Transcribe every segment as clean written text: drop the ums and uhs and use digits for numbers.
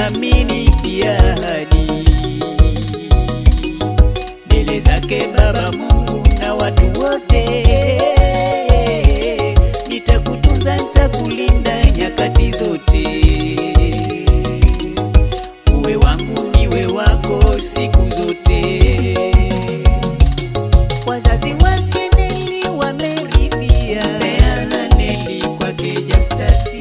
nimeamini pia ahadi mbele zake Baba Mungu na watu wote. Nitakutunza, nitakulinda nyakati zote, uwe wangu niwe wako siku zote. Wazazi wake Neli wameridhia peana Neli kwake Justasi.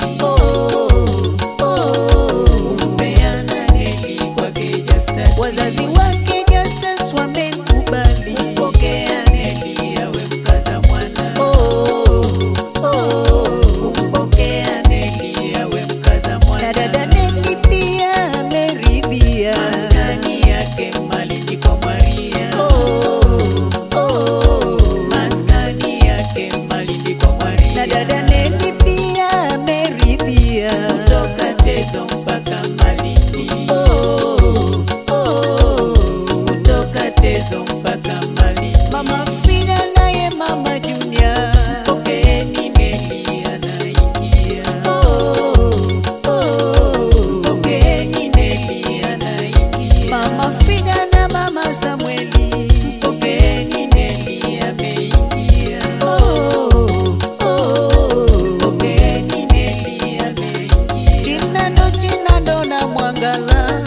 Peana Neli kwake Justasi. Wazazi wake Justus wamekubali kupokea Neli awe mkaza mwana. Kupokea Neli awe mkaza mwana. Na dada Neli pia ameridhia maskani yake Malindi kwa Maria. Maskani yake Malindi kwa Maria. Na dada Neli pia ameridhia kutoka Tezo mpaka Malindi. Kutoka Tezo mpaka Malindi. Mama Frida naye Mama Junior, pokeeni Neli anaingia. Pokeeni Neli anaingia. Mama Frida na Mama Samueli, pokeeni Neli ameingia. Pokeeni Neli ameingia. Chinando na Mwangala,